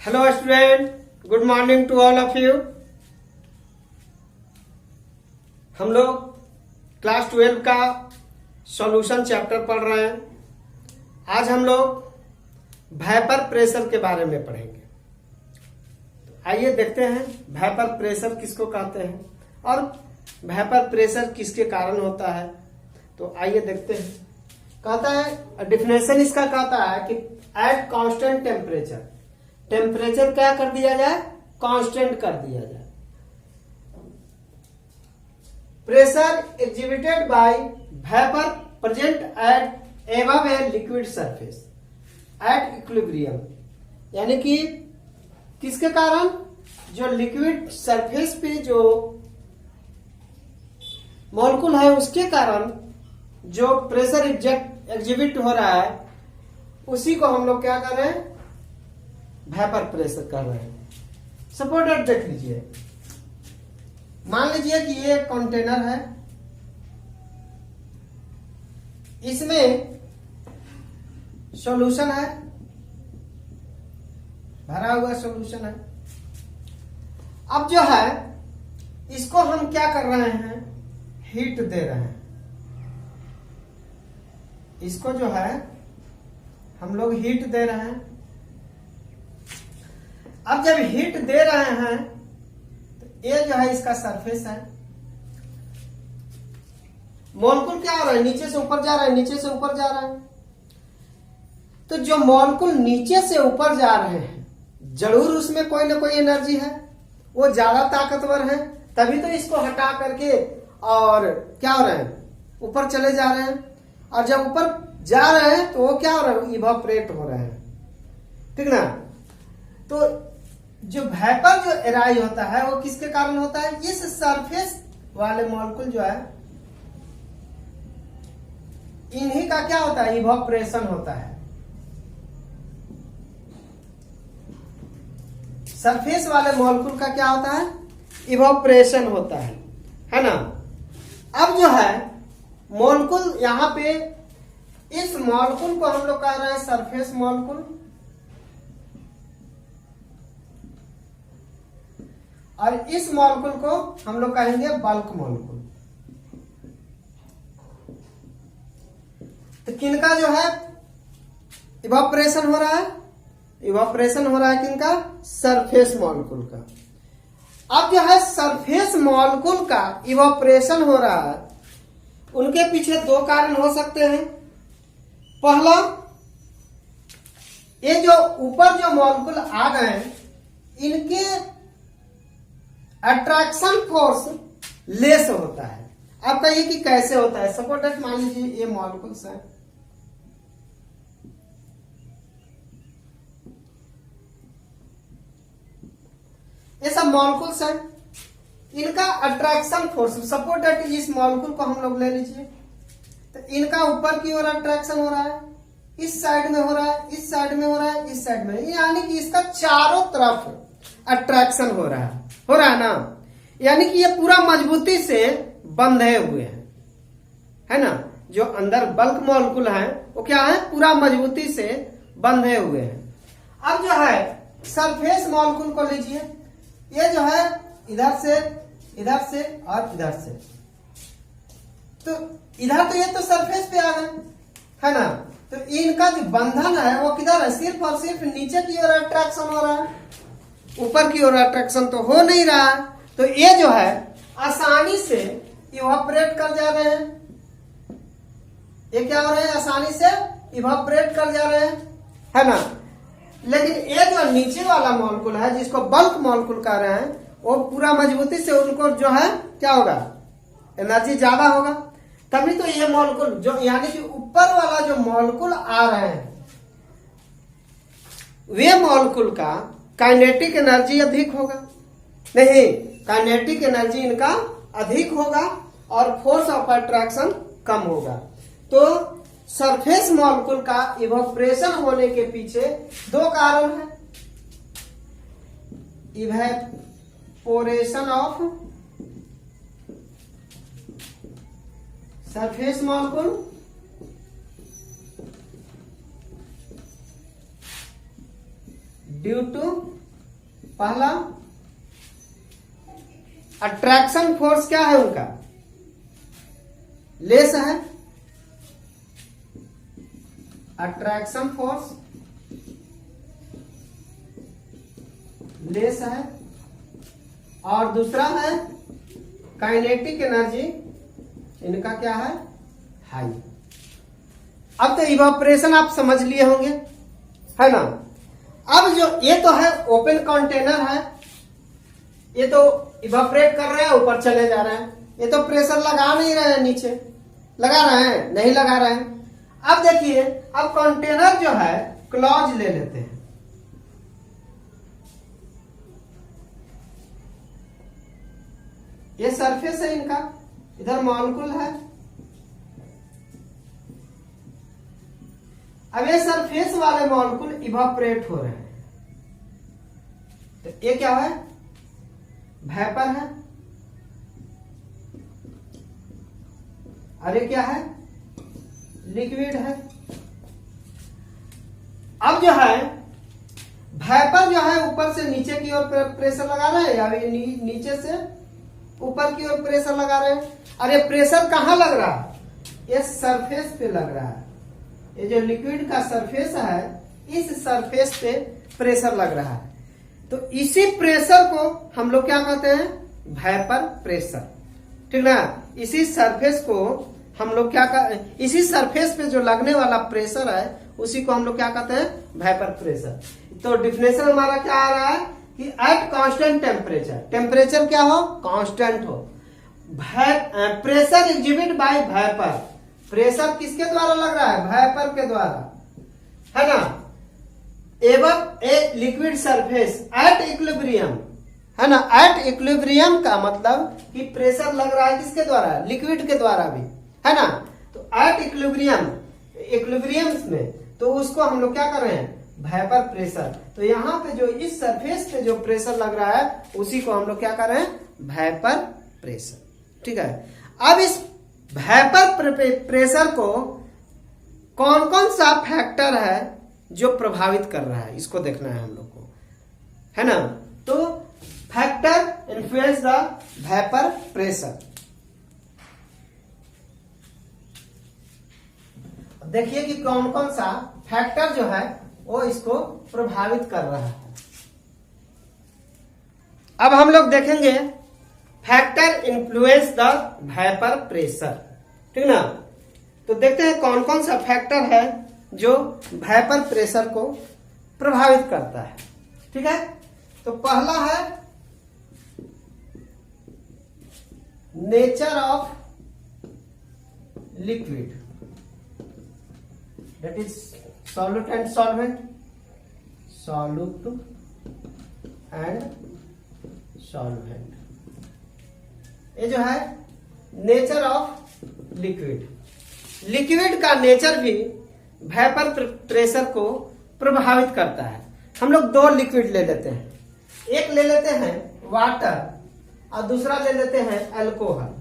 Hello student, good morning to all of you. हम लोग class 12 का सॉल्यूशन चैप्टर पढ़ रहे हैं। आज हम लोग वेपर प्रेशर के बारे में पढ़ेंगे। तो आइए देखते हैं वेपर प्रेशर किसको कहते हैं और वेपर प्रेशर किसके कारण होता है। तो आइए देखते हैं। कहता है डिफिनेशन इसका कहता है कि एट कांस्टेंट टेम्परेचर क्या कर दिया जाए, कांस्टेंट कर दिया जाए। Pressure exhibited by vapour present at above a liquid surface at equilibrium, यानी कि किसके कारण, जो लिक्विड सरफेस पे जो मॉलिक्यूल है उसके कारण जो प्रेशर एग्जिबिट हो रहा है उसी को हम लोग क्या कर रहे हैं, वेपर प्रेशर कर रहे हैं। सपोर्टेड देख लीजिए, मान लीजिए कि ये कंटेनर है, इसमें सॉल्यूशन है, भरा हुआ सॉल्यूशन है। अब जो है इसको हम क्या कर रहे हैं, हीट दे रहे हैं। इसको जो है हम लोग हीट दे रहे हैं। अब जब हीट दे रहे हैं तो ये जो है इसका सरफेस है। मॉलिक्यूल क्या हो रहा है, नीचे से ऊपर जा रहा है, नीचे से ऊपर जा रहा है। तो जो मॉलिक्यूल नीचे से ऊपर जा रहे हैं जरूर उसमें कोई ना कोई एनर्जी है, वो ज्यादा ताकतवर है, तभी तो इसको हटा करके और क्या हो रहे हैं, ऊपर चले जा रहे हैं। और जब ऊपर जा रहे हैं तो वो क्या हो रहा है, इवापोरेट हो रहे हैं, ठीक ना। तो जो वेपर जो एराइज होता है वो किसके कारण होता है, इस सरफेस वाले मॉलिक्यूल जो है इन्हीं का क्या होता है, इवापोरेशन होता है। सरफेस वाले मॉलिक्यूल का क्या होता है, इवापोरेशन होता है ना। अब जो है मॉलिक्यूल यहां पे, इस मॉलिक्यूल को हम लोग कह रहे हैं सरफेस मॉलिक्यूल, और इस मॉलिक्यूल को हम लोग कहेंगे बल्क मॉलिक्यूल। तो किनका जो है इवापोरेशन हो रहा है, इवापोरेशन हो रहा है किनका, सरफेस मॉलिक्यूल का। अब जो है सरफेस मॉलिक्यूल का इवापोरेशन हो रहा है, उनके पीछे दो कारण हो सकते हैं। पहला, ये जो ऊपर जो मॉलिक्यूल आ गए इनके अट्रैक्शन फोर्स लेस होता है। आप कहिए कि कैसे होता है। सपोर्टेड मान लीजिए ये मॉलिक्यूल्स है, ये सब मॉलिक्यूल्स है, इनका अट्रैक्शन फोर्स सपोर्टेड, इस मॉलिक्यूल को हम लोग ले लीजिए तो इनका ऊपर की ओर अट्रैक्शन हो रहा है, इस साइड में हो रहा है, इस साइड में हो रहा है, इस साइड में, यानी कि इसका चारों तरफ अट्रैक्शन हो रहा है ना। यानी कि ये पूरा मजबूती से बंधे हुए हैं, है ना। जो अंदर बल्क मॉलिक्यूल है वो क्या है, पूरा मजबूती से बंधे हुए हैं। अब जो है सरफेस मॉलिक्यूल को लीजिए, ये जो है इधर से और इधर से, तो इधर तो ये तो सरफेस पे आ गए, है ना। तो इनका जो बंधन है वो किधर है, सिर्फ और सिर्फ नीचे की ओर अट्रैक्शन हो रहा है, ऊपर की ओर अट्रैक्शन तो हो नहीं रहा है। तो ये जो है आसानी से इवापोरेट कर जा रहे हैं, ये क्या हो रहे हैं, आसानी से इवापोरेट कर जा रहे हैं, है ना। लेकिन ये जो नीचे वाला मॉलिक्यूल है जिसको बल्क मॉलिक्यूल कह रहे हैं, वो पूरा मजबूती से उनको जो है क्या होगा, एनर्जी ज्यादा होगा, तभी तो ये मॉलिक्यूल जो, यानी कि ऊपर वाला जो मॉलिक्यूल आ रहे हैं वे मॉलिक्यूल का काइनेटिक एनर्जी अधिक होगा, नहीं, काइनेटिक एनर्जी इनका अधिक होगा और फोर्स ऑफ अट्रैक्शन कम होगा। तो सरफेस मॉलिक्यूल का इवापोरेशन होने के पीछे दो कारण है, evaporation of surface molecule due to पहला अट्रैक्शन फोर्स क्या है उनका, लेस है, अट्रैक्शन फोर्स लेस है, और दूसरा है काइनेटिक एनर्जी इनका क्या है, हाई। अब तो इवापोरेशन आप समझ लिए होंगे, है ना। अब जो ये तो है ओपन कंटेनर है, ये तो इवापोरेट कर रहे हैं, ऊपर चले जा रहे हैं, ये तो प्रेशर लगा नहीं रहे हैं, नीचे लगा रहे हैं, नहीं लगा रहे हैं। अब देखिए, अब कंटेनर जो है क्लॉज ले लेते हैं, ये सरफेस है इनका, इधर मॉलिक्यूल है। अब ये सरफेस वाले मॉलिक्यूल इवापोरेट हो रहे हैं, तो ये क्या है, वेपर है, और ये क्या है, लिक्विड है। अब जो है वेपर जो है ऊपर से नीचे की ओर प्रेशर लगा रहे हैं, या नीचे से ऊपर की ओर प्रेशर लगा रहे हैं। और ये प्रेशर कहां लग रहा है, ये सरफेस पे लग रहा है, ये जो लिक्विड का सरफेस है, इस सरफेस पे प्रेशर लग रहा है। तो इसी प्रेशर को हम लोग क्या कहते हैं, वेपर प्रेशर, ठीक ना। इसी सरफेस को हम लोग क्या कहते, इसी सरफेस पे जो लगने वाला प्रेशर है उसी को हम लोग क्या कहते हैं, वेपर प्रेशर। तो डिफिनेशन हमारा क्या आ रहा है कि एट कांस्टेंट टेम्परेचर, टेम्परेचर क्या हो, कांस्टेंट हो, pressure exhibit bye vapour, pressure किसके द्वारा लग रहा है, वेपर के द्वारा, है ना। एवं a liquid surface at equilibrium, है ना। एट इक्विलिब्रियम का मतलब कि प्रेशर लग रहा है किसके द्वारा, लिक्विड के द्वारा भी, है ना। तो एट इक्विलिब्रियम, इक्विलिब्रियम में, तो उसको हम लोग क्या कर रहे हैं, वेपर प्रेशर। तो यहाँ पे जो इस सरफेस पे जो प्रेशर लग रहा है उसी को हम लोग क्या कर रहे हैं, वेपर प्रेशर, ठीक है। अब इस वेपर प्रेशर को कौन कौन सा फैक्टर है जो प्रभावित कर रहा है, इसको देखना है हम लोग को, है ना। तो factor influence the vapour pressure, देखिए कि कौन कौन सा फैक्टर जो है वो इसको प्रभावित कर रहा है। अब हम लोग देखेंगे factor influence the vapour pressure, ठीक ना। तो देखते हैं कौन कौन सा फैक्टर है जो वेपर प्रेशर को प्रभावित करता है, ठीक है। तो पहला है nature of liquid, that is solute and solvent, solute and solvent। ये जो है नेचर ऑफ लिक्विड, लिक्विड का नेचर भी वेपर प्रेशर को प्रभावित करता है। हम लोग दो लिक्विड ले लेते हैं, एक ले लेते हैं वाटर और दूसरा ले लेते हैं अल्कोहल।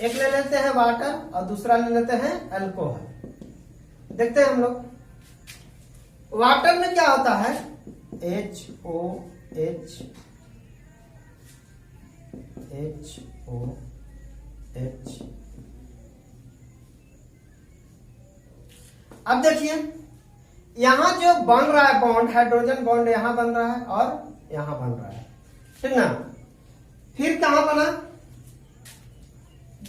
एक ले लेते हैं वाटर और दूसरा ले लेते हैं अल्कोहल। देखते हैं हम लोग वाटर में क्या होता है, HOH, अब देखिए यहां जो बन रहा है बॉन्ड, हाइड्रोजन बॉन्ड यहां बन रहा है और यहां बन रहा है, ठीक ना। फिर कहां बना,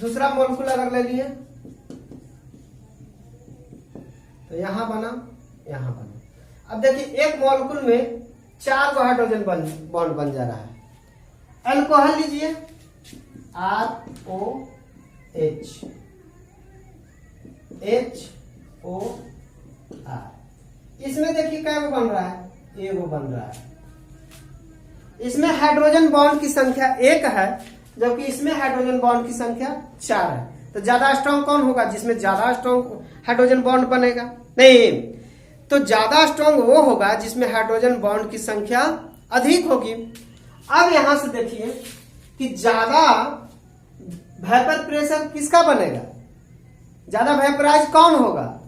दूसरा मॉलिक्यूल अगर ले लिए तो यहां बना, यहां बना। अब देखिए एक मॉलिक्यूल में 4 हाइड्रोजन बॉन्ड बन जा रहा है। अल्कोहल लीजिए ROH, HOR, इसमें देखिए क्या बन रहा है, एगो बन रहा है। इसमें हाइड्रोजन बॉन्ड की संख्या 1 है, जबकि इसमें हाइड्रोजन बॉन्ड की संख्या 4 है। तो ज्यादा स्ट्रॉन्ग कौन होगा, जिसमें ज्यादा स्ट्रॉन्ग हाइड्रोजन बॉन्ड बनेगा, नहीं। तो ज्यादा स्ट्रॉन्ग वो होगा जिसमें हाइड्रोजन बॉन्ड की संख्या अधिक होगी। अब यहां से देखिए कि ज्यादा वेपर प्रेशर किसका बनेगा, ज्यादा वेपराइज कौन होगा,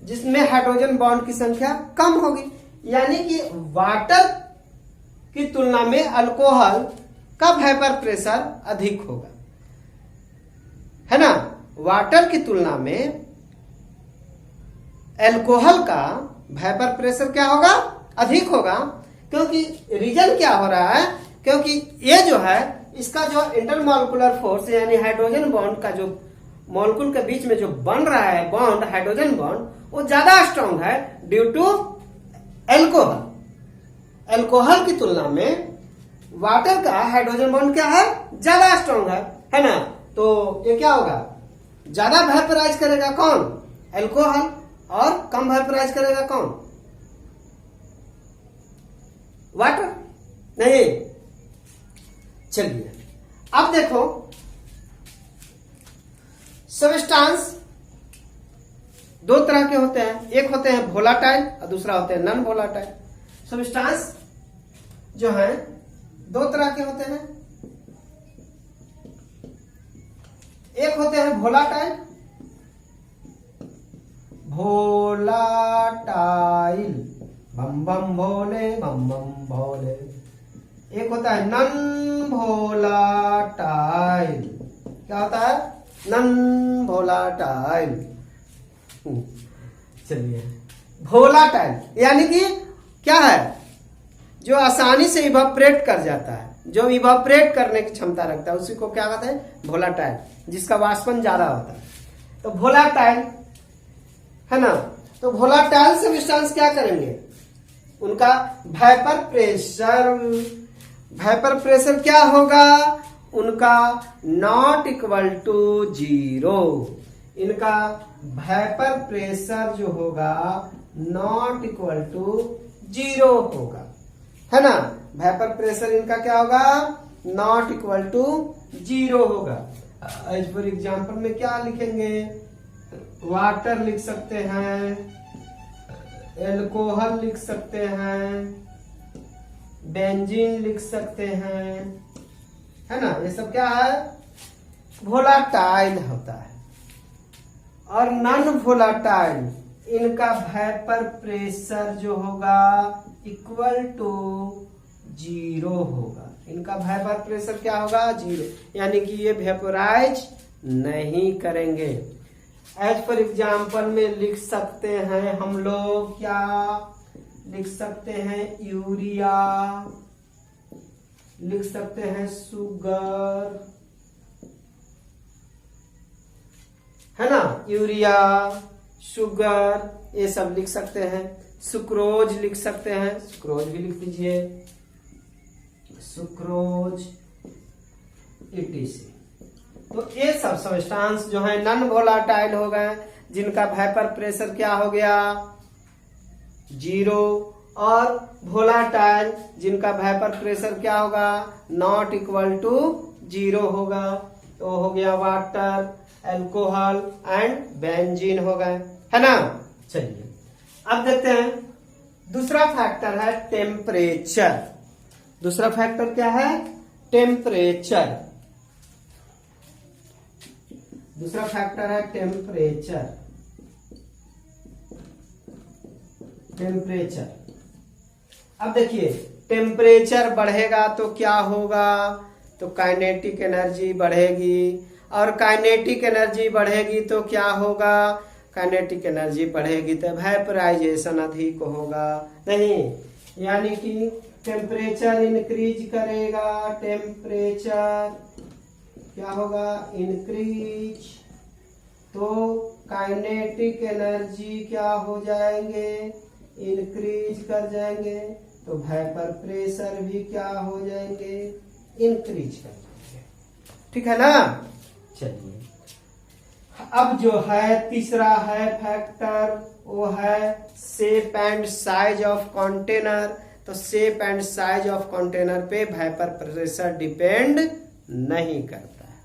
जिसमें हाइड्रोजन बॉन्ड की संख्या कम होगी, यानी कि वाटर की तुलना में अल्कोहल का वेपर प्रेशर अधिक होगा, है ना। वाटर की तुलना में अल्कोहल का वेपर प्रेशर क्या होगा, अधिक होगा। क्योंकि रीजन क्या हो रहा है, क्योंकि ये जो है इसका जो इंटरमॉलिक्यूलर फोर्स यानी हाइड्रोजन बॉन्ड का जो मॉलिक्यूल के बीच में जो बन रहा है बॉन्ड, हाइड्रोजन बॉन्ड, वो ज्यादा स्ट्रांग है ड्यू टू अल्कोहल। अल्कोहल की तुलना में वाटर का हाइड्रोजन बॉन्ड क्या है, ज्यादा स्ट्रांग है ना। तो ये क्या होगा, ज्यादा वेपराइज करेगा कौन, अल्कोहल, और कम वेपराइज करेगा कौन, वाटर नहीं। चलिए अब देखो, सब्सटेंस दो तरह के होते हैं, एक होते हैं वोलाटाइल और दूसरा होते हैं नॉन वोलाटाइल। सब्सटेंस जो है दो तरह के होते हैं, एक होते हैं वोलाटाइल, वोलाटाइल बम बम भोले बम बम भोले। एक होता है नॉन वोलाटाइल, क्या होता है, नॉन वोलाटाइल। चलिए, वोलाटाइल यानी कि क्या है, जो आसानी से इवापोरेट कर जाता है, जो इवापोरेट करने की क्षमता रखता है, उसी को क्या कहते हैं, वोलाटाइल, जिसका वाष्पन ज्यादा होता है। तो वोलाटाइल है ना। तो वोलाटाइल सब्सटेंस क्या करेंगे, उनका वेपर प्रेशर क्या होगा, उनका नॉट इक्वल टू 0। इनका वेपर प्रेशर जो होगा नॉट इक्वल टू 0 होगा, है ना। वेपर प्रेशर इनका क्या होगा, नॉट इक्वल टू 0 होगा। एज फॉर एग्जाम्पल में क्या लिखेंगे, वाटर लिख सकते हैं, अल्कोहल लिख सकते हैं, बेंजीन लिख सकते हैं, है ना। ये सब क्या है, वोलाटाइल होता है। और नॉन वोलाटाइल, इनका वेपर प्रेशर जो होगा इक्वल टू 0 होगा। इनका वेपर प्रेशर क्या होगा, 0, यानी कि ये वेपोराइज नहीं करेंगे। एज फॉर एग्जाम्पल में लिख सकते हैं हम लोग, क्या लिख सकते हैं, यूरिया लिख सकते हैं, शुगर, है ना, यूरिया, शुगर, ये सब लिख सकते हैं। सुक्रोज लिख सकते हैं, सुक्रोज भी लिख दीजिए, सुक्रोज etc। तो ये सब सब्सटेंस जो है नॉन वोलाटाइल हो गए, जिनका वेपर प्रेशर क्या हो गया, 0, और वोलाटाइल जिनका वेपर प्रेशर क्या होगा, नॉट इक्वल टू 0 होगा। तो हो गया वाटर, अल्कोहल एंड बेंजीन हो गए, है ना। चलिए अब देखते हैं, दूसरा फैक्टर है टेम्परेचर। दूसरा फैक्टर क्या है, टेम्परेचर। दूसरा फैक्टर है टेम्परेचर। टेम्परेचर, अब देखिए, टेम्परेचर बढ़ेगा तो क्या होगा, तो काइनेटिक एनर्जी बढ़ेगी, और काइनेटिक एनर्जी बढ़ेगी तो क्या होगा, काइनेटिक एनर्जी बढ़ेगी तो वेपराइजेशन अधिक होगा, नहीं, यानी कि टेम्परेचर इंक्रीज करेगा, टेम्परेचर क्या होगा, इंक्रीज, तो काइनेटिक एनर्जी क्या हो जाएंगे, इंक्रीज कर जाएंगे, तो वेपर प्रेशर भी क्या हो जाएंगे, इंक्रीज कर जाएंगे, ठीक है ना। चलिए अब जो है तीसरा है फैक्टर, वो है shape and size of container. तो shape and size of container पे वेपर प्रेशर डिपेंड नहीं करता है।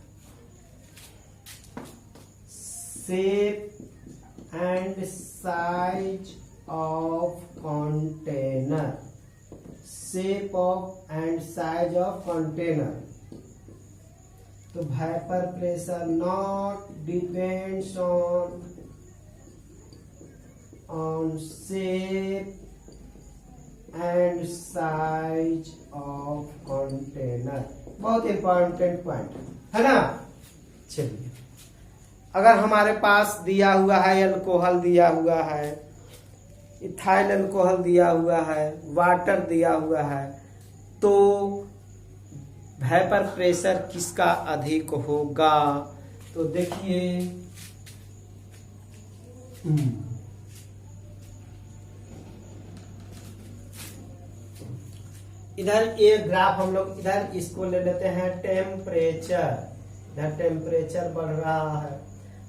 Shape and size of container, shape of and size of container, तो vapour pressure not depends on on shape and size of container. बहुत important point है ना। चलिए, अगर हमारे पास दिया हुआ है अल्कोहल दिया हुआ है, इथाइल अल्कोहल दिया हुआ है, वाटर दिया हुआ है, तो वेपर प्रेशर किसका अधिक होगा? तो देखिए, इधर ये ग्राफ हम लोग इधर इसको ले लेते हैं टेम्परेचर। इधर टेम्परेचर बढ़ रहा है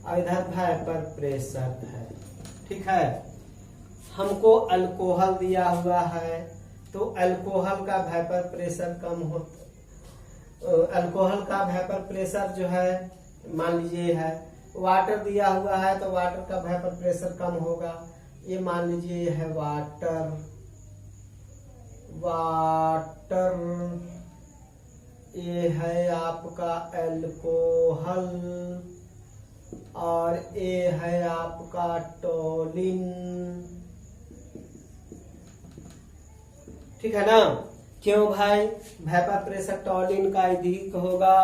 और इधर वेपर प्रेशर है। ठीक है, हमको अल्कोहल दिया हुआ है तो अल्कोहल का वेपर प्रेशर कम होता, अल्कोहल का वेपर प्रेशर जो है मान लीजिए है। वाटर दिया हुआ है तो वाटर का वेपर प्रेशर कम होगा। ये मान लीजिए ये है वाटर, ये है आपका अल्कोहल और ये है आपका टोलिन। ठीक है ना। क्यों भाई? वेपर प्रेशर टोलिन का अधिक होगा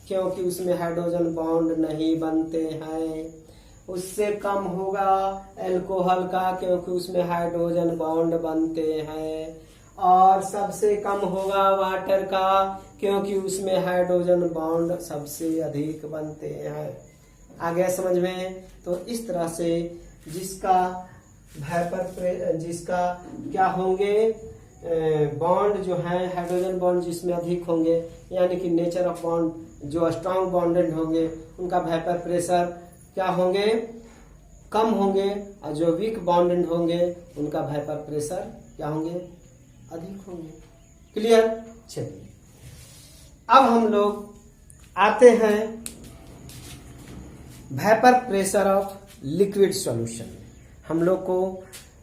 क्योंकि उसमें हाइड्रोजन बॉन्ड नहीं बनते हैं। उससे कम होगा अल्कोहल का क्योंकि उसमें हाइड्रोजन बॉन्ड बनते हैं। और सबसे कम होगा वाटर का क्योंकि उसमें हाइड्रोजन बॉन्ड सबसे अधिक बनते हैं। आ गया समझ में? तो इस तरह से जिसका जिसका क्या होंगे बॉन्ड जो है हाइड्रोजन बॉन्ड जिसमें अधिक होंगे, यानी कि नेचर ऑफ बॉन्ड जो स्ट्रॉन्ग बॉन्डेड होंगे उनका वेपर प्रेशर क्या होंगे? कम होंगे, और जो वीक बॉन्डेड होंगे उनका वेपर प्रेशर क्या होंगे? अधिक होंगे। क्लियर? चलिए, अब हम लोग आते हैं vapour pressure of liquid solution. हम लोग को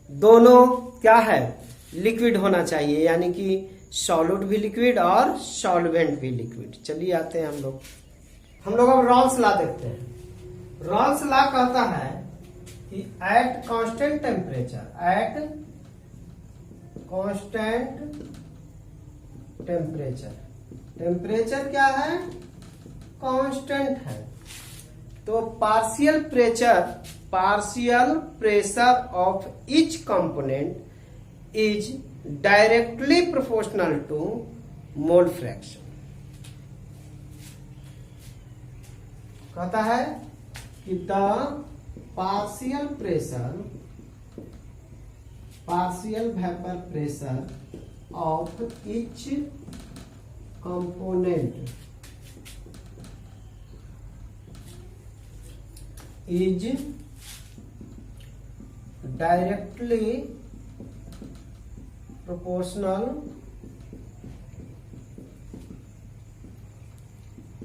दोनों क्या है? लिक्विड होना चाहिए, यानी कि सॉलिड भी लिक्विड और सॉल्वेंट भी लिक्विड। चलिए आते हैं हम लोग अब रॉल्स लॉ देखते हैं। रॉल्स लॉ कहता है कि एट कांस्टेंट टेम्परेचर, टेम्परेचर क्या है? कांस्टेंट है। तो partial pressure of each component is directly proportional to mole fraction। कहता है कि the partial vapor pressure of each component is directly proportional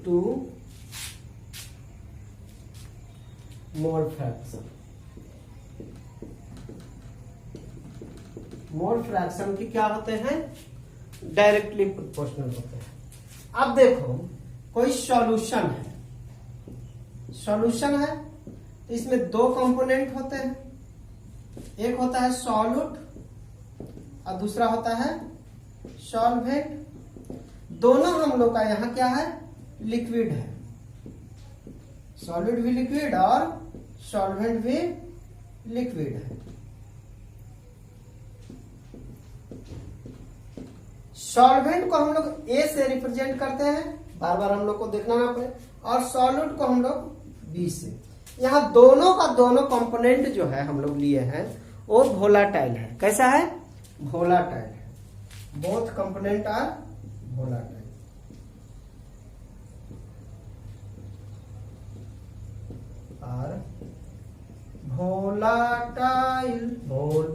to mole fraction। Mole fraction की क्या होते हैं? डायरेक्टली प्रोपोर्शनल होते हैं। अब देखो, कोई सॉल्यूशन है, तो इसमें दो कंपोनेंट होते हैं। एक होता है सॉल्यूट और दूसरा होता है सॉल्वेंट। दोनों हम लोग का यहाँ क्या है? लिक्विड है। सॉलिड भी लिक्विड और सॉल्वेंट भी लिक्विड है। सॉल्वेंट को हम लोग ए से रिप्रेजेंट करते हैं, बार बार हम लोग को देखना ना पड़े, और सॉलिड को हम लोग बी से। यहाँ दोनों का दोनों कंपोनेंट जो है हम लोग लिए हैं वो वोलाटाइल है। कैसा है? वोलाटाइल है। Both component are volatile. Volatile बोल।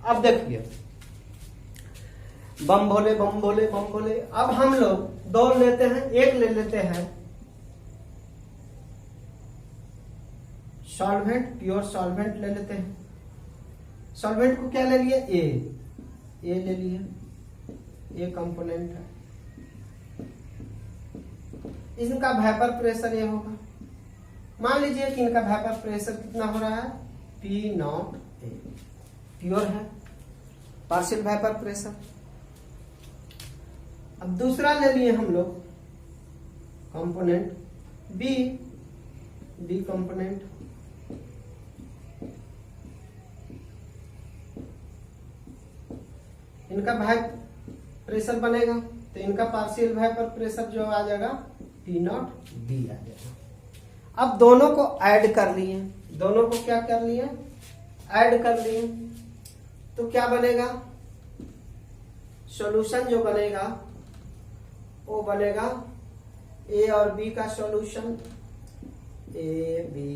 अब देखिए, बम भोले। अब हम लोग दो लेते हैं, एक ले लेते हैं सॉल्वेंट, प्योर सॉल्वेंट ले लेते हैं। सॉल्वेंट को क्या ले लिए? ए ले लिए, ए कंपोनेंट है। इनका वेपर प्रेशर ये होगा। मान लीजिए कि इनका वेपर प्रेशर कितना हो रहा है? पी नॉट ए प्योर है पार्शियल वेपर प्रेशर। अब दूसरा ले लिए हम लोग कंपोनेंट बी कंपोनेंट, इनका वेपर प्रेशर बनेगा तो इनका पार्शियल वेपर प्रेशर जो आ जाएगा पी नॉट बी आ जाएगा। अब दोनों को ऐड कर लिए, दोनों को क्या कर लिए, ऐड कर लिए, तो क्या बनेगा, सॉल्यूशन जो बनेगा वो बनेगा ए और बी का सॉल्यूशन, ए बी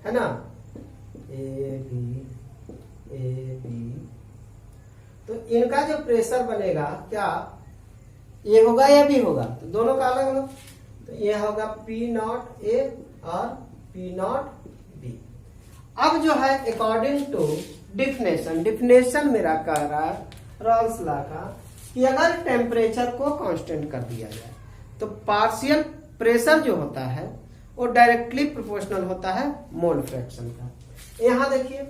है ना, ए बी। तो इनका जो प्रेशर बनेगा क्या ए होगा या बी होगा, तो दोनों का अलग अलग, तो ये होगा पी नॉट ए और पी नॉट बी। अब जो है अकॉर्डिंग टू डिफिनेशन मेरा कह रहा है रॉल्स लॉ का कि अगर टेम्परेचर को कांस्टेंट कर दिया जाए तो पार्शियल प्रेशर जो होता है वो डायरेक्टली प्रोपोर्शनल होता है मोल फ्रैक्शन का। यहां देखिए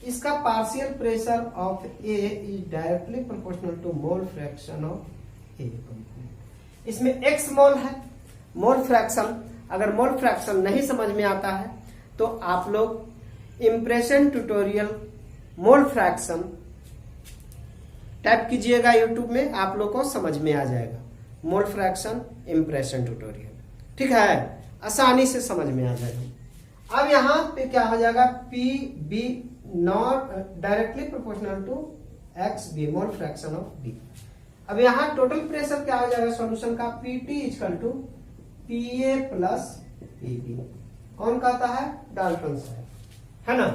इसका partial pressure of A is directly proportional to mole fraction of A component. इसमें एक्स मोल है, मोल फ्रैक्शन, अगर मोल फ्रैक्शन नहीं समझ में आता है तो आप लोग impression tutorial mole fraction type कीजिएगा यूट्यूब में, आप लोग को समझ में आ जाएगा मोल फ्रैक्शन इम्प्रेशन ट्यूटोरियल, ठीक है, आसानी से समझ में आ जाएगा। अब यहाँ पे क्या हो जाएगा, P B not directly proportional to X B mole fraction of B. अब यहाँ टोटल प्रेशर क्या हो जाएगा सॉल्यूशन का, P T equal to P A plus P B. कौन कहता है, डाल्टन साहब, है ना।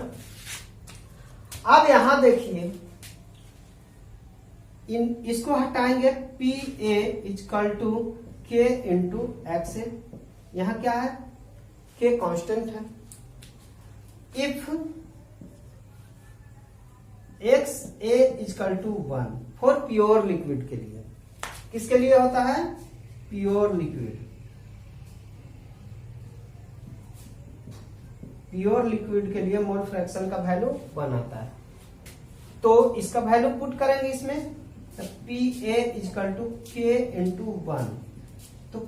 अब यहां देखिए इसको हटाएंगे, P A equal to K into X A, यहां क्या है, के कांस्टेंट है। If X A equal to 1 for pure liquid के लिए, किसके लिए होता है, प्योर लिक्विड, प्योर लिक्विड के लिए मोल फ्रैक्शन का वैल्यू 1 आता है। तो इसका वैल्यू पुट करेंगे इसमें, P A equal to K into 1, तो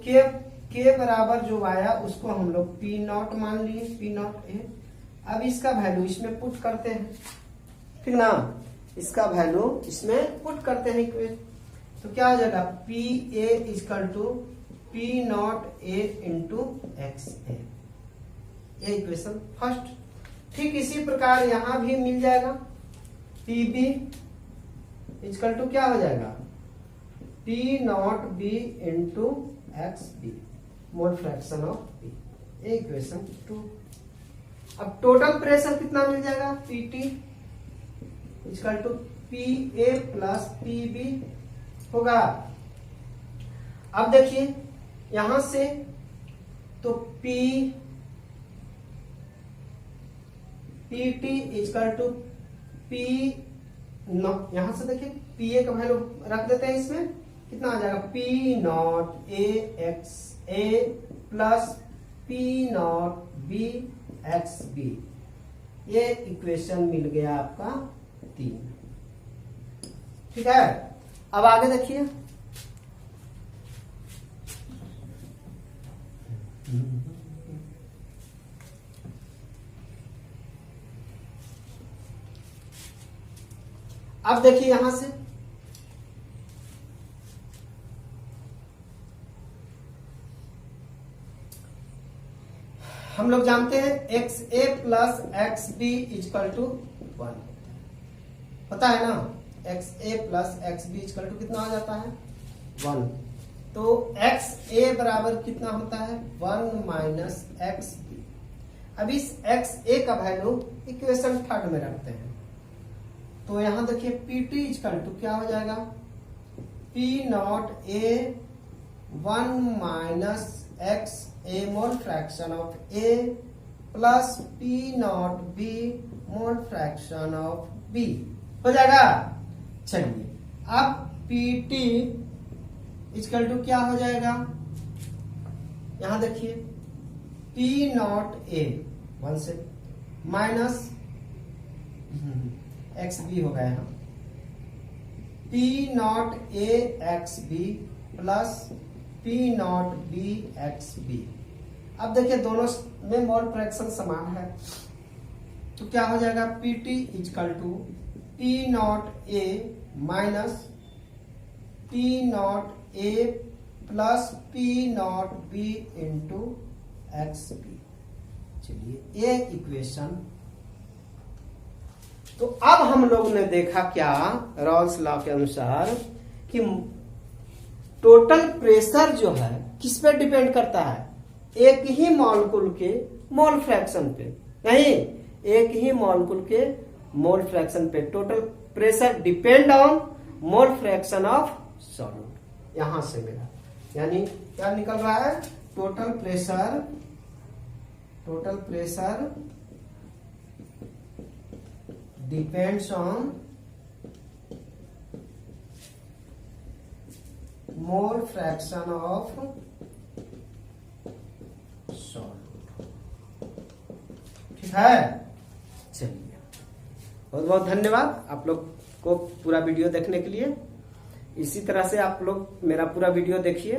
के बराबर जो आया उसको हम लोग पी नॉट मान लिए, पी नॉट ए। अब इसका वैल्यू इसमें पुट करते हैं, ठीक ना, इसका वैल्यू इसमें पुट करते हैं, तो क्या हो जाएगा, P A equal to P not A into X A, ये इक्वेशन फर्स्ट। ठीक इसी प्रकार यहां भी मिल जाएगा, पी बी इक्वल टू क्या हो जाएगा, P not B into X B mole fraction of B, ये इक्वेशन 2। अब टोटल प्रेशर कितना मिल जाएगा, P T equal to P A plus P B होगा। अब देखिए यहां से तो P T equal to P, यहां से देखिए पी ए का वैल्यू रख देते हैं, इसमें कितना आ जाएगा, P not A X A plus P not B X B, ये इक्वेशन मिल गया आपका 3, ठीक है। अब आगे देखिए, अब देखिए यहां से हम लोग जानते हैं X A plus X B equal to 1, पता है ना, X A plus X B equal to कितना आ जाता है 1, तो एक्स ए बराबर कितना होता है 1 माइनस एक्स बी। अब इस एक्स ए का वैल्यू इक्वेशन 3 में रखते हैं, तो यहां देखिए पी टी इक्वल टू क्या हो जाएगा, P not A 1 minus X A mole fraction of A plus P not B mole fraction of B हो जाएगा। चलिए अब पी टी इक्वल टू क्या हो जाएगा, यहां देखिए पी नॉट ए 1 से माइनस एक्स बी हो गया यहाँ, P not A X B plus P not B X B. अब देखिए दोनों में मोल फ्रैक्शन समान है, तो क्या हो जाएगा, P T equal to P not A minus P not A plus P not B into X B. चलिए ये इक्वेशन। तो अब हम लोग ने देखा क्या, रॉल्स लॉ के अनुसार कि टोटल प्रेशर जो है किस पे डिपेंड करता है, एक ही मॉलिक्यूल के मोल फ्रैक्शन पे, नहीं एक ही मॉलिक्यूल के मोल फ्रैक्शन पे total pressure depend on mole fraction of solute. यहां से मेरा यानी क्या निकल रहा है, total pressure depends on mole fraction of solute. ठीक है, चलिए बहुत बहुत धन्यवाद आप लोग को पूरा वीडियो देखने के लिए। इसी तरह से आप लोग मेरा पूरा वीडियो देखिए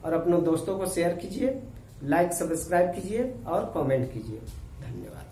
और अपने दोस्तों को शेयर कीजिए, लाइक सब्सक्राइब कीजिए और कमेंट कीजिए। धन्यवाद।